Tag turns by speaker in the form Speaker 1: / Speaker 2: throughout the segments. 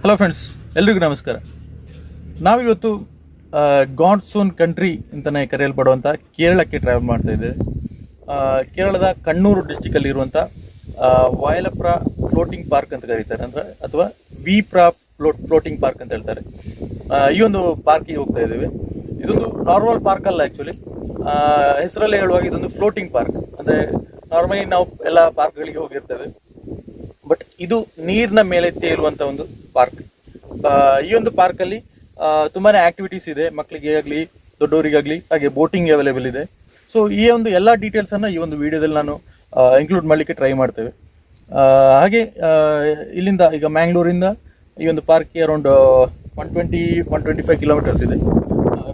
Speaker 1: Hello friends, ಎಲ್ರಿಗೂ ನಮಸ್ಕಾರ. ನಾವಿವತ್ತು ಗಾಡ್ಸ್ ಓನ್ ಕಂಟ್ರಿ ಅಂತಲೇ ಕರೆಯಲ್ಪಡುವಂಥ ಕೇರಳಕ್ಕೆ ಟ್ರಾವೆಲ್ ಮಾಡ್ತಾ ಇದ್ದೇವೆ. ಕೇರಳದ ಕಣ್ಣೂರು ಡಿಸ್ಟಿಕಲ್ಲಿ ಇರುವಂಥ ವಾಯಲಪ್ರ ಫ್ಲೋಟಿಂಗ್ ಪಾರ್ಕ್ ಅಂತ ಕರೀತಾರೆ, ಅಂದರೆ ಅಥವಾ ವಿಪ್ರಾ ಫ್ಲೋಟಿಂಗ್ ಪಾರ್ಕ್ ಅಂತ ಹೇಳ್ತಾರೆ. ಈ ಒಂದು ಪಾರ್ಕಿಗೆ ಹೋಗ್ತಾ ಇದ್ದೇವೆ. ಇದೊಂದು ನಾರ್ಮಲ್ ಪಾರ್ಕ್ ಅಲ್ಲ, ಆ್ಯಕ್ಚುಲಿ ಹೆಸರಲ್ಲೇ ಹೇಳುವಾಗ ಇದೊಂದು ಫ್ಲೋಟಿಂಗ್ ಪಾರ್ಕ್. ಅಂದರೆ ನಾರ್ಮಲಿ ನಾವು ಎಲ್ಲ ಪಾರ್ಕ್ಗಳಿಗೆ ಹೋಗಿರ್ತೇವೆ, ಬಟ್ ಇದು ನೀರಿನ ಮೇಲೆ ತೇಲುವಂಥ ಒಂದು ಪಾರ್ಕ್. ಈ ಒಂದು ಪಾರ್ಕಲ್ಲಿ ತುಂಬಾ ಆ್ಯಕ್ಟಿವಿಟೀಸ್ ಇದೆ, ಮಕ್ಕಳಿಗೆ ಆಗಲಿ ದೊಡ್ಡವರಿಗಾಗಲಿ, ಹಾಗೆ ಬೋಟಿಂಗ್ ಅವೈಲೇಬಲ್ ಇದೆ. ಸೊ ಈ ಒಂದು ಎಲ್ಲ ಡೀಟೇಲ್ಸನ್ನು ಈ ಒಂದು ವಿಡಿಯೋದಲ್ಲಿ ನಾನು ಇನ್ಕ್ಲೂಡ್ ಮಾಡಲಿಕ್ಕೆ ಟ್ರೈ ಮಾಡ್ತೇವೆ. ಹಾಗೆ ಇಲ್ಲಿಂದ ಈಗ ಮ್ಯಾಂಗ್ಳೂರಿಂದ ಈ ಒಂದು ಪಾರ್ಕ್ಗೆ ಅರೌಂಡ್ 125 ಕಿಲೋಮೀಟರ್ಸ್ ಇದೆ.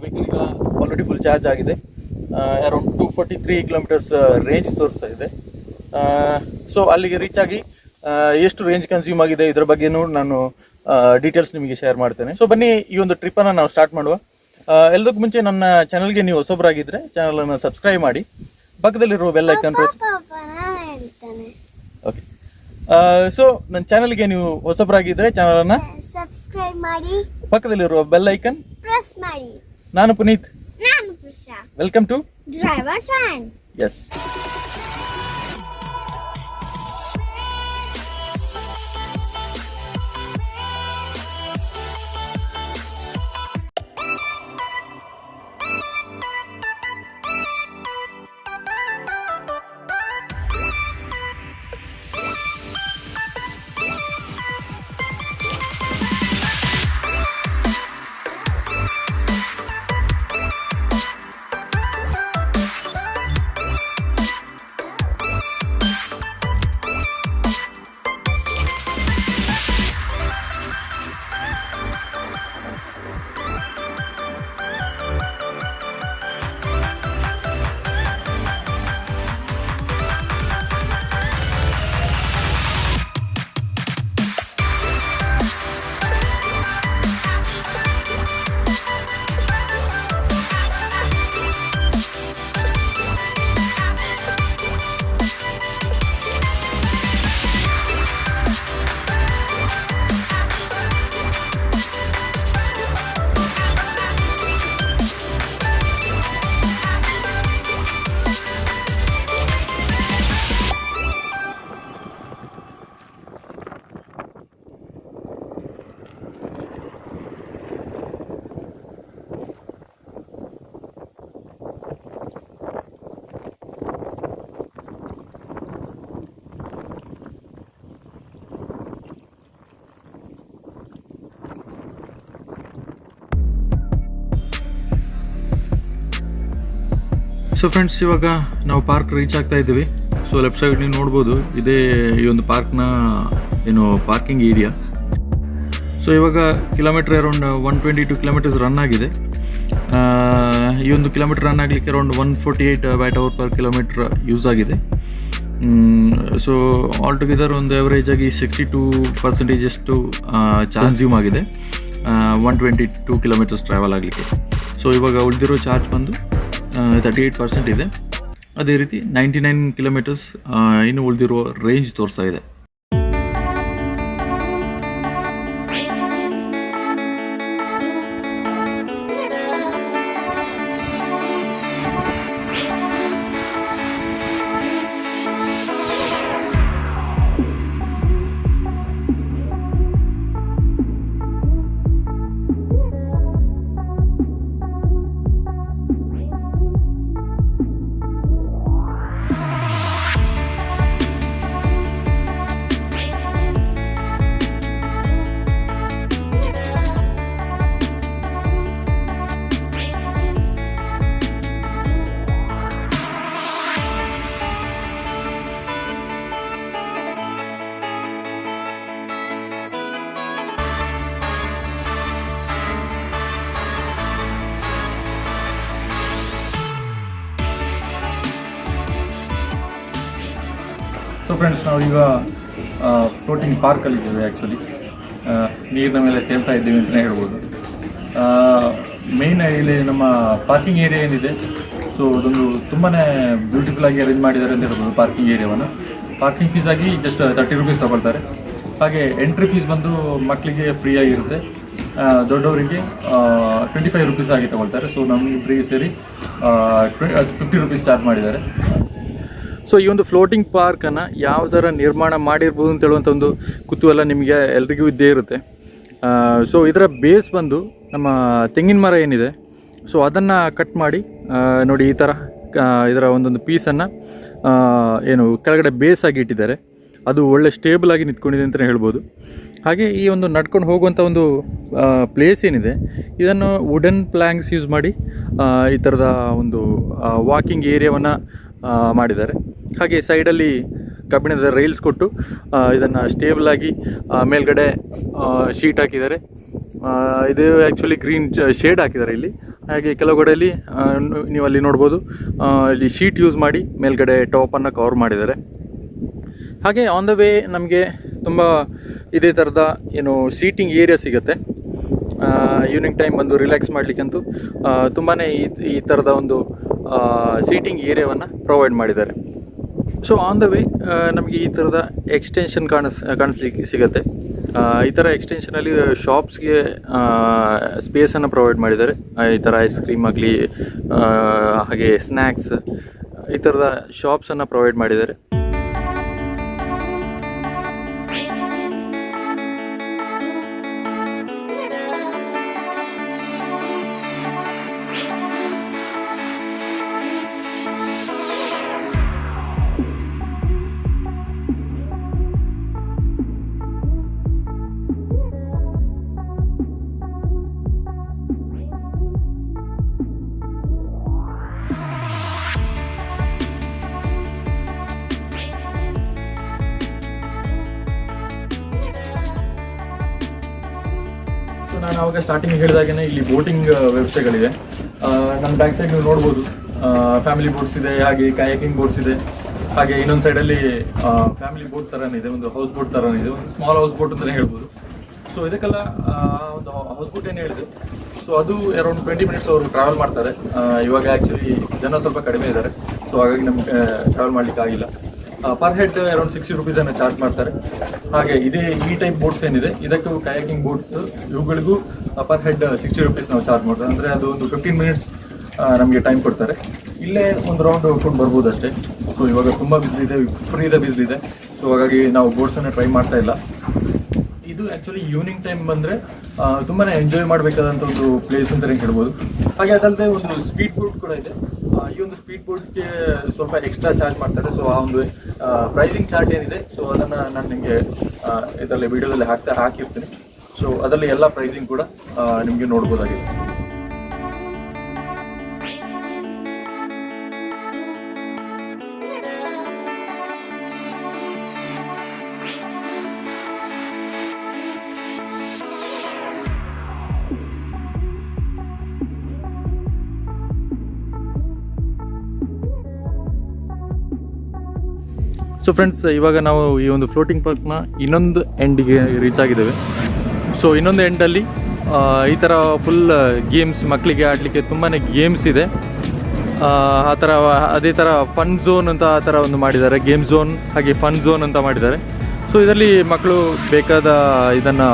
Speaker 1: ವೆಹಿಕಲ್ ಈಗ ಆಲ್ರೆಡಿ ಫುಲ್ ಚಾರ್ಜ್ ಆಗಿದೆ. ಅರೌಂಡ್ 243 ಕಿಲೋಮೀಟರ್ಸ್ ರೇಂಜ್ ತೋರಿಸ್ತಾ ಇದೆ. ಸೊ ಅಲ್ಲಿಗೆ ರೀಚ್ ಆಗಿ ಎಷ್ಟು ರೇಂಜ್ ಕನ್ಸ್ಯೂಮ್ ಆಗಿದೆ ಇದರ ಬಗ್ಗೆನೂ ನಾನು ಡೀಟೇಲ್ಸ್ ನಿಮಗೆ ಶೇರ್ ಮಾಡ್ತೇನೆ. ಸೊ ಬನ್ನಿ ಈ ಒಂದು ಟ್ರಿಪ್ಪನ್ನು ನಾವು ಸ್ಟಾರ್ಟ್ ಮಾಡುವ. ಎಲ್ಲದಕ್ಕೂ ಮುಂಚೆ ನನ್ನ ಚಾನಲ್ಗೆ ನೀವು ಹೊಸಬರಾಗಿದ್ದರೆ ಚಾನಲನ್ನು ಸಬ್ಸ್ಕ್ರೈಬ್ ಮಾಡಿ, ಪಕ್ಕದಲ್ಲಿರುವ bell icon press. Okay, so ನನ್ನ ಚಾನಲ್ಗೆ ನೀವು ಹೊಸಬರಾಗಿದ್ದರೆ ಚಾನಲನ್ನು
Speaker 2: ಸಬ್ಸ್ಕ್ರೈಬ್ ಮಾಡಿ,
Speaker 1: ಪಕ್ಕದಲ್ಲಿರುವ ಬೆಲ್ ಐಕಾನ್
Speaker 2: ಪ್ರೆಸ್ ಮಾಡಿ.
Speaker 1: ನಾನು ಪುನೀತ್,
Speaker 2: ನಾನು Pusha.
Speaker 1: Welcome to
Speaker 2: driver fan.
Speaker 1: ಎಸ್. ಸೊ ಫ್ರೆಂಡ್ಸ್, ಇವಾಗ ನಾವು ಪಾರ್ಕ್ ರೀಚ್ ಆಗ್ತಾ ಇದ್ದೀವಿ. ಸೊ ಲೆಫ್ಟ್ ಸೈಡ್ ನೀವು ನೋಡ್ಬೋದು, ಇದೇ ಈ ಒಂದು ಪಾರ್ಕ್ನ ಏನು ಪಾರ್ಕಿಂಗ್ ಏರಿಯಾ. ಸೊ ಇವಾಗ ಕಿಲೋಮೀಟ್ರ್ ಅರೌಂಡ್ 122 ಕಿಲೋಮೀಟರ್ಸ್ ರನ್ ಆಗಿದೆ. ಈ ಒಂದು ಕಿಲೋಮೀಟ್ರ್ ರನ್ ಆಗಲಿಕ್ಕೆ around 148 Wh per kilometre use ಆಗಿದೆ. ಸೊ ಆಲ್ ಟುಗೆದರ್ ಒಂದು ಆ್ಯಾವ್ರೇಜ್ ಆಗಿ 62% ಅಷ್ಟು ಕನ್ಸ್ಯೂಮ್ ಆಗಿದೆ 122 ಕಿಲೋಮೀಟರ್ಸ್ ಟ್ರಾವೆಲ್ ಆಗಲಿಕ್ಕೆ. ಸೊ ಇವಾಗ ಉಳಿದಿರೋ ಚಾರ್ಜ್ ಬಂದು 38% ಇದೆ. ಅದೇ ರೀತಿ 99 ಕಿಲೋಮೀಟರ್ಸ್ ಇನ್ನು ಉಳಿದಿರುವ ರೇಂಜ್ ತೋರಿಸ್ತಾ ಇದೆ. ಸೊ ಫ್ರೆಂಡ್ಸ್, ನಾವೀಗ ಫ್ಲೋಟಿಂಗ್ ಪಾರ್ಕಲ್ಲಿದ್ದೇವೆ. ಆ್ಯಕ್ಚುಲಿ ನೀರಿನ ಮೇಲೆ ತೇಲ್ತಾ ಇದ್ದೀವಿ ಅಂತಲೇ ಹೇಳ್ಬೋದು. ಮೇಯ್ನ್ ಇಲ್ಲಿ ನಮ್ಮ ಪಾರ್ಕಿಂಗ್ ಏರಿಯಾ ಏನಿದೆ, ಸೊ ಅದೊಂದು ತುಂಬಾ ಬ್ಯೂಟಿಫುಲ್ ಆಗಿ ಅರೇಂಜ್ ಮಾಡಿದ್ದಾರೆ ಅಂತ ಹೇಳ್ಬೋದು ಪಾರ್ಕಿಂಗ್ ಏರಿಯಾವನ್ನು. ಪಾರ್ಕಿಂಗ್ ಫೀಸ್ ಆಗಿ ಜಸ್ಟ್ 30 ರೂಪೀಸ್ ತೊಗೊಳ್ತಾರೆ. ಹಾಗೆ ಎಂಟ್ರಿ ಫೀಸ್ ಬಂದು ಮಕ್ಕಳಿಗೆ ಫ್ರೀ ಆಗಿರುತ್ತೆ, ದೊಡ್ಡವರಿಗೆ 25 ರುಪೀಸ್ ಆಗಿ ತಗೊಳ್ತಾರೆ. ಸೊ ನಮಗೆ ಸೇರಿ 50 ರುಪೀಸ್ ಚಾರ್ಜ್ ಮಾಡಿದ್ದಾರೆ. ಸೊ ಈ ಒಂದು ಫ್ಲೋಟಿಂಗ್ ಪಾರ್ಕನ್ನು ಯಾವ ಥರ ನಿರ್ಮಾಣ ಮಾಡಿರ್ಬೋದು ಅಂತ ಹೇಳುವಂಥ ಒಂದು ಕುತೂಹಲ ನಿಮಗೆ ಎಲ್ರಿಗೂ ಇದ್ದೇ ಇರುತ್ತೆ. ಸೊ ಇದರ ಬೇಸ್ ಬಂದು ನಮ್ಮ ತೆಂಗಿನ ಮರ ಏನಿದೆ, ಸೊ ಅದನ್ನು ಕಟ್ ಮಾಡಿ ನೋಡಿ ಈ ಥರ ಇದರ ಒಂದೊಂದು ಪೀಸನ್ನು ಏನು ಕೆಳಗಡೆ ಬೇಸ್ ಆಗಿ ಇಟ್ಟಿದ್ದಾರೆ. ಅದು ಒಳ್ಳೆ ಸ್ಟೇಬಲ್ ಆಗಿ ನಿಂತ್ಕೊಂಡಿದೆ ಅಂತಲೇ ಹೇಳ್ಬೋದು. ಹಾಗೆ ಈ ಒಂದು ನಡ್ಕೊಂಡು ಹೋಗುವಂಥ ಒಂದು ಪ್ಲೇಸ್ ಏನಿದೆ, ಇದನ್ನು ವುಡನ್ ಪ್ಲ್ಯಾಂಕ್ಸ್ ಯೂಸ್ ಮಾಡಿ ಈ ಥರದ ಒಂದು ವಾಕಿಂಗ್ ಏರಿಯಾವನ್ನು ಮಾಡಿದ್ದಾರೆ. ಹಾಗೆ ಸೈಡಲ್ಲಿ ಕಬ್ಬಿಣದ ರೈಲ್ಸ್ ಕೊಟ್ಟು ಇದನ್ನು ಸ್ಟೇಬಲಾಗಿ ಮೇಲ್ಗಡೆ ಶೀಟ್ ಹಾಕಿದ್ದಾರೆ. ಇದು ಆ್ಯಕ್ಚುಲಿ ಗ್ರೀನ್ ಶೇಡ್ ಹಾಕಿದ್ದಾರೆ ಇಲ್ಲಿ. ಹಾಗೆ ಕೆಲವು ಕಡೆಯಲ್ಲಿ ನೀವು ಅಲ್ಲಿ ನೋಡ್ಬೋದು, ಇಲ್ಲಿ ಶೀಟ್ ಯೂಸ್ ಮಾಡಿ ಮೇಲ್ಗಡೆ ಟಾಪನ್ನು ಕವರ್ ಮಾಡಿದ್ದಾರೆ. ಹಾಗೆ ಆನ್ ದ ವೇ ನಮಗೆ ತುಂಬ ಇದೇ ಥರದ ಏನು ಸೀಟಿಂಗ್ ಏರಿಯಾ ಸಿಗುತ್ತೆ. ಈವ್ನಿಂಗ್ ಟೈಮ್ ಬಂದು ರಿಲ್ಯಾಕ್ಸ್ ಮಾಡಲಿಕ್ಕಂತೂ ತುಂಬಾ ಈ ಥರದ ಒಂದು ಸೀಟಿಂಗ್ ಏರಿಯಾವನ್ನು ಪ್ರೊವೈಡ್ ಮಾಡಿದ್ದಾರೆ. ಸೊ ಆನ್ ದ ವೇ ನಮಗೆ ಈ ಥರದ ಎಕ್ಸ್ಟೆನ್ಷನ್ ಕಾಣಿಸ್ಲಿಕ್ಕೆ ಸಿಗುತ್ತೆ. ಈ ಥರ ಎಕ್ಸ್ಟೆನ್ಷನಲ್ಲಿ ಶಾಪ್ಸ್ಗೆ ಸ್ಪೇಸನ್ನು ಪ್ರೊವೈಡ್ ಮಾಡಿದ್ದಾರೆ. ಈ ಥರ ಐಸ್ ಕ್ರೀಮ್ ಆಗಲಿ ಹಾಗೆ ಸ್ನ್ಯಾಕ್ಸ್ ಈ ಥರದ ಶಾಪ್ಸನ್ನು ಪ್ರೊವೈಡ್ ಮಾಡಿದ್ದಾರೆ. ನಾನು ಆವಾಗ ಸ್ಟಾರ್ಟಿಂಗ್ ಹೇಳಿದಾಗೇ ಇಲ್ಲಿ ಬೋಟಿಂಗ್ ವ್ಯವಸ್ಥೆಗಳಿದೆ. ನನ್ನ ಬ್ಯಾಕ್ ಸೈಡ್ ನೀವು ನೋಡ್ಬೋದು, ಫ್ಯಾಮಿಲಿ ಬೋಟ್ಸ್ ಇದೆ, ಹಾಗೆ ಕಯಾಕಿಂಗ್ ಬೋಟ್ಸ್ ಇದೆ. ಹಾಗೆ ಇನ್ನೊಂದು ಸೈಡಲ್ಲಿ ಫ್ಯಾಮಿಲಿ ಬೋಟ್ ಥರನೇ ಇದೆ, ಒಂದು ಹೌಸ್ ಬೋಟ್ ಥರನೇ ಇದೆ, ಒಂದು ಸ್ಮಾಲ್ ಹೌಸ್ ಬೋಟ್ ಅಂತಲೇ ಹೇಳ್ಬೋದು. ಸೊ ಇದಕ್ಕೆಲ್ಲ ಒಂದು ಹೌಸ್ ಬೋಟ್ ಏನು ಹೇಳಿದೆ, ಸೊ ಅದು ಅರೌಂಡ್ 20 ಮಿನಿಟ್ಸ್ ಅವರು ಟ್ರಾವೆಲ್ ಮಾಡ್ತಾರೆ. ಇವಾಗ ಆ್ಯಕ್ಚುಲಿ ಜನ ಸ್ವಲ್ಪ ಕಡಿಮೆ ಇದ್ದಾರೆ, ಸೊ ಹಾಗಾಗಿ ನಮಗೆ ಟ್ರಾವೆಲ್ ಮಾಡಲಿಕ್ಕೆ ಆಗಿಲ್ಲ. ಪರ್ ಹೆಡ್ ಅರೌಂಡ್ 60 ರುಪೀಸನ್ನು ಚಾರ್ಜ್ ಮಾಡ್ತಾರೆ. ಹಾಗೆ ಈ ಟೈಪ್ ಬೋಟ್ಸ್ ಏನಿದೆ, ಇದಕ್ಕೂ ಕಯಾಕಿಂಗ್ ಬೋಟ್ಸ್ ಇವುಗಳಿಗೂ ಪರ್ ಹೆಡ್ 60 ರುಪೀಸ್ ನಾವು ಚಾರ್ಜ್ ಮಾಡ್ತಾರೆ. ಅಂದರೆ ಅದು ಒಂದು 15 ಮಿನಿಟ್ಸ್ ನಮಗೆ ಟೈಮ್ ಕೊಡ್ತಾರೆ. ಇಲ್ಲೇ ಒಂದು ರೌಂಡ್ ಹೋಗ್ಕೊಂಡು ಬರ್ಬೋದು ಅಷ್ಟೇ. ಸೊ ಇವಾಗ ತುಂಬ ಬಿಸಿಲಿದೆ, ವಿಪರೀತ ಬಿಸಿಲಿದೆ. ಸೊ ಹಾಗಾಗಿ ನಾವು ಬೋಟ್ಸನ್ನು ಟ್ರೈ ಮಾಡ್ತಾ ಇಲ್ಲ. ಇದು ಆ್ಯಕ್ಚುಲಿ ಈವ್ನಿಂಗ್ ಟೈಮ್ ಬಂದರೆ ತುಂಬಾ ಎಂಜಾಯ್ ಮಾಡಬೇಕಾದಂಥ ಒಂದು ಪ್ಲೇಸ್ ಅಂತಲೇ ಹೇಳ್ಬೋದು. ಹಾಗೆ ಅದಲ್ಲದೆ ಒಂದು ಸ್ಪೀಡ್ ಬೋಟ್ ಕೂಡ ಇದೆ. ಈ ಒಂದು ಸ್ಪೀಡ್ ಬೋಟ್ಗೆ ಸ್ವಲ್ಪ ಎಕ್ಸ್ಟ್ರಾ ಚಾರ್ಜ್ ಮಾಡ್ತಾರೆ. ಸೊ ಆ ಒಂದು ಪ್ರೈಸಿಂಗ್ ಚಾರ್ಟ್ ಏನಿದೆ, ಸೊ ಅದನ್ನು ನಾನು ನಿಮಗೆ ಇದರಲ್ಲಿ ವಿಡಿಯೋದಲ್ಲಿ ಹಾಕಿರ್ತೀನಿ. ಸೊ ಅದರಲ್ಲಿ ಎಲ್ಲ ಪ್ರೈಸಿಂಗ್ ಕೂಡ ನಿಮಗೆ ನೋಡ್ಬೋದಾಗಿದೆ. ಸೊ ಫ್ರೆಂಡ್ಸ್, ಇವಾಗ ನಾವು ಈ ಒಂದು ಫ್ಲೋಟಿಂಗ್ ಪಾರ್ಕ್ನ ಇನ್ನೊಂದು ಎಂಡಿಗೆ ರೀಚ್ ಆಗಿದ್ದೇವೆ. ಸೊ ಇನ್ನೊಂದು ಎಂಡಲ್ಲಿ ಈ ಥರ ಫುಲ್ ಗೇಮ್ಸ್, ಮಕ್ಕಳಿಗೆ ಆಡಲಿಕ್ಕೆ ತುಂಬಾ ಗೇಮ್ಸ್ ಇದೆ. ಆ ಥರ ಅದೇ ಥರ ಫನ್ ಝೋನ್ ಅಂತ ಆ ಥರ ಒಂದು ಮಾಡಿದ್ದಾರೆ, ಗೇಮ್ ಝೋನ್ ಹಾಗೆ ಫನ್ ಝೋನ್ ಅಂತ ಮಾಡಿದ್ದಾರೆ. ಸೊ ಇದರಲ್ಲಿ ಮಕ್ಕಳು ಬೇಕಾದ ಇದನ್ನು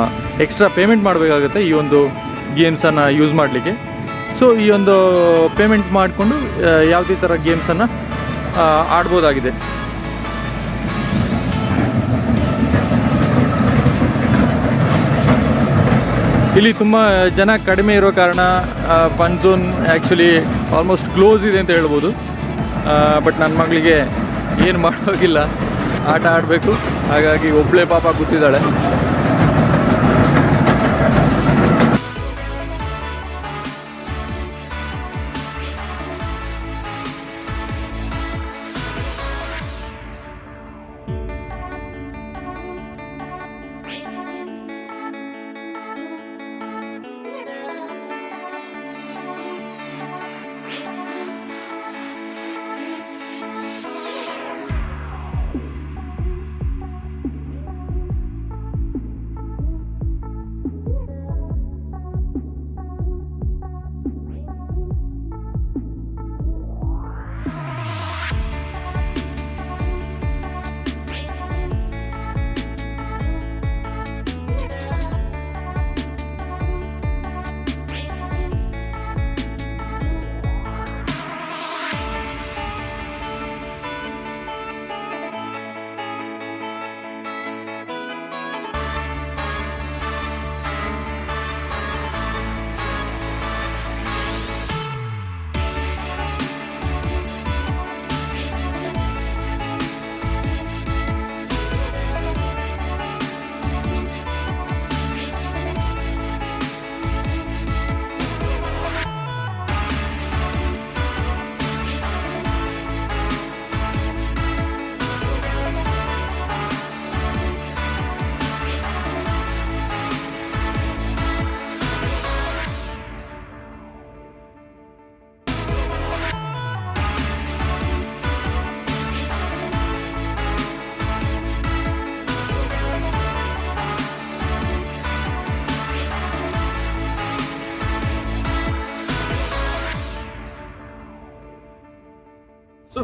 Speaker 1: ಎಕ್ಸ್ಟ್ರಾ ಪೇಮೆಂಟ್ ಮಾಡಬೇಕಾಗುತ್ತೆ ಈ ಒಂದು ಗೇಮ್ಸನ್ನು ಯೂಸ್ ಮಾಡಲಿಕ್ಕೆ. ಸೊ ಈ ಒಂದು ಪೇಮೆಂಟ್ ಮಾಡಿಕೊಂಡು ಯಾವುದೇ ಥರ ಗೇಮ್ಸನ್ನು ಆಡ್ಬೋದಾಗಿದೆ. ಇಲ್ಲಿ ತುಂಬ ಜನ ಕಡಿಮೆ ಇರೋ ಕಾರಣ fun zone actually almost close ಇದೆ ಅಂತ ಹೇಳ್ಬೋದು. ಬಟ್ ನನ್ನ ಮಗಳಿಗೆ ಏನು ಮಾಡೋಗಿಲ್ಲ, ಆಟ ಆಡಬೇಕು. ಹಾಗಾಗಿ ಒಬ್ಬಳೇ ಪಾಪ ಕೂತಿದ್ದಾಳೆ.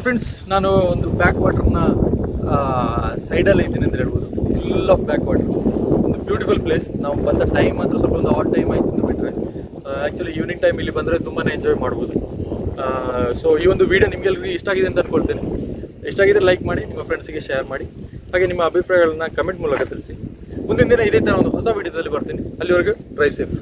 Speaker 1: ಫ್ರೆಂಡ್ಸ್, ನಾನು ಒಂದು ಬ್ಯಾಕ್ ವಾಟರ್ನ ಸೈಡಲ್ಲಿ ಇದ್ದೀನಿ ಅಂತ ಹೇಳ್ಬೋದು. ಫುಲ್ ಆಫ್ ಬ್ಯಾಕ್ ವಾಟರ್, ಒಂದು ಬ್ಯೂಟಿಫುಲ್ ಪ್ಲೇಸ್. ನಾವು ಬಂದ ಟೈಮ್ ಅಂತೂ ಸ್ವಲ್ಪ ಒಂದು ಆಟ್ ಟೈಮ್ ಆಯ್ತು ಅಂತ ಬಿಟ್ಟರೆ, ಆ್ಯಕ್ಚುಲಿ ಈವ್ನಿಂಗ್ ಟೈಮ್ ಇಲ್ಲಿ ಬಂದರೆ ತುಂಬಾ ಎಂಜಾಯ್ ಮಾಡ್ಬೋದು. ಸೊ ಈ ಒಂದು ವಿಡಿಯೋ ನಿಮಗೆಲ್ಲರಿಗೂ ಇಷ್ಟ ಆಗಿದೆ ಅಂತ ಅಂದ್ಕೊಳ್ತೇನೆ. ಇಷ್ಟ ಆಗಿದ್ರೆ ಲೈಕ್ ಮಾಡಿ, ನಿಮ್ಮ ಫ್ರೆಂಡ್ಸಿಗೆ ಶೇರ್ ಮಾಡಿ, ಹಾಗೆ ನಿಮ್ಮ ಅಭಿಪ್ರಾಯಗಳನ್ನ ಕಮೆಂಟ್ ಮೂಲಕ ತಿಳಿಸಿ. ಮುಂದಿನ ದಿನ ಇದೇ ಥರ ಒಂದು ಹೊಸ ವಿಡಿಯೋದಲ್ಲಿ ಬರ್ತೀನಿ. ಅಲ್ಲಿವರೆಗೂ ಡ್ರೈವ್ ಸೇಫ್.